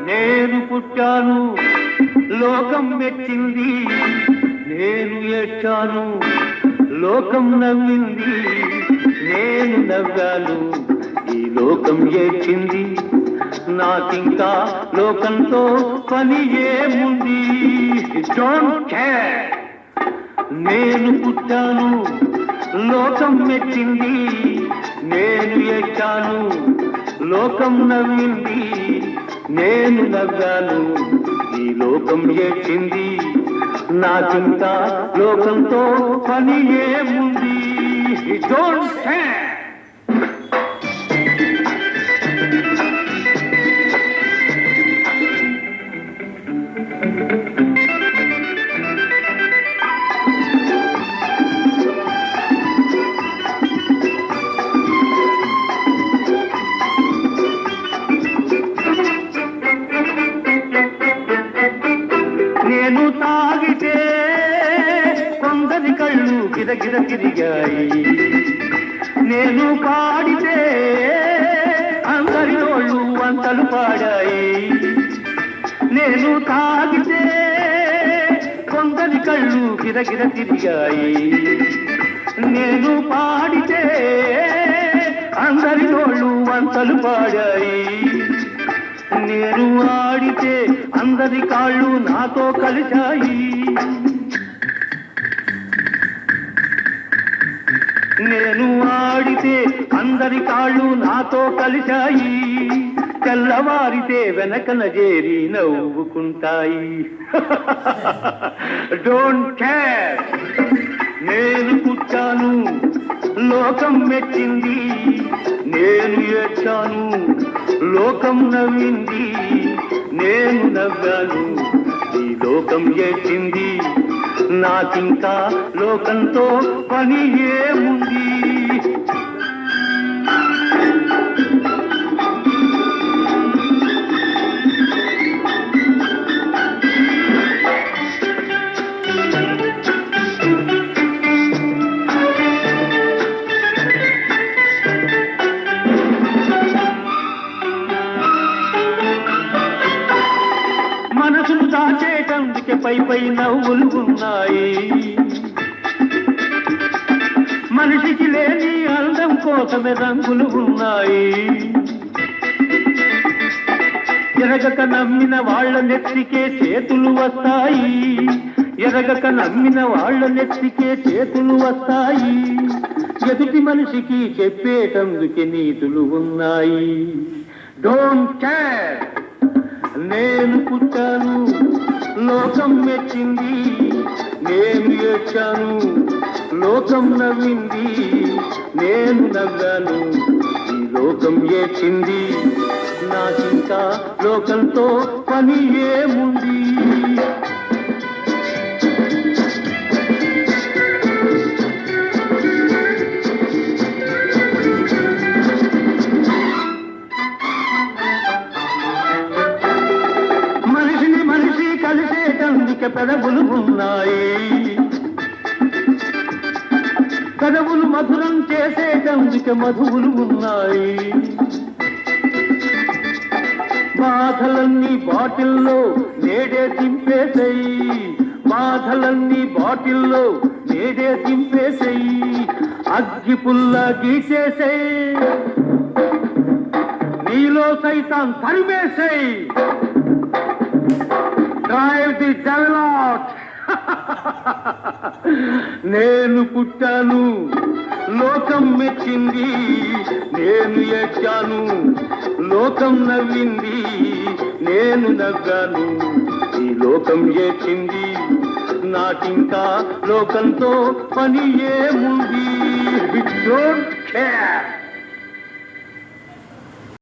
నేను పుట్టాను లోకం మెచ్చింది, నేను ఏడ్చాను లోకం నవ్వింది, నేను నవ్వాను ఈ లోకం ఏడ్చింది. నాకింకా లోకంతో పని ఏముంది? Don't care. నేను పుట్టాను లోకం మెచ్చింది, నేను ఏడ్చాను లోకం నవ్వింది, నేను నవ్వాను ఈ లోకం ఏడ్చింది. నాకింకా లోకంతో పని ఏముంది? Don't care. నేను తాగితే కొందరి కళ్ళు గిరగిర తిరిగాయి, నేను పాడితే అందరి నోళ్ళు వంతలు పాడాయి. నేను తాగితే కొందరి కళ్ళు గిరగిర తిరిగాయి, నేను పాడితే అందరి నోళ్ళు వంతలు పాడాయి. నేను ఆడితే అందరి కాళ్ళు నాతో కలిశాయి. నేను ఆడితే అందరి కాళ్ళు నాతో కలిశాయి, తెల్లవారితే వెనకన చేరి నవ్వుకుంటాయి. Don't care. నేను పుట్టాను లోకం మెచ్చింది, నేను ఏడ్చాను లోకం నవ్వింది, నేను నవ్వాను ఈ లోకం ఏడ్చింది. నాకింకా లోకంతో పని ఏముంది? మనసును దాచేటందుకే పై పై నవ్వులు ఉన్నాయి, మనిషికి లేని అందం కోసమే రంగులు ఉన్నాయి. ఎరగక నమ్మిన వాళ్ళ నెత్తికే చేతులు వస్తాయి, ఎరగక నమ్మిన వాళ్ళ నెత్తికే చేతులు వస్తాయి. ఎదుటి మనిషికి చెప్పేటందుకే నీతులు ఉన్నాయి. Don't care. నేను పుట్టాను లోకం మెచ్చింది, నేను ఏడ్చాను లోకం నవ్వింది, నేను నవ్వాను ఈ లోకం ఏడ్చింది. నాకింకా లోకంతో పని ఏముంది? కలిసేటందుకే పెదవులు ఉన్నాయి, పెదవులు మధురం చేసేటందుకే మధువులు ఉన్నాయి. బాధలన్నీ బాటిల్లో నేడే దింపేసేయి, బాధలన్నీ బాటిల్లో నేడే దింపేసేయి. అగ్గి పుల్ల గీసేసేయి, నీలో సైతాన్ తరిమేసేయి. Drive the devil out. నేను పుట్టాను లోకం మెచ్చింది, నేను ఏడ్చాను లోకం నవ్వింది, నేను నవ్వాను ఈ లోకం ఏడ్చింది. నాకింకా లోకంతో పని ఏముంది? Don't care.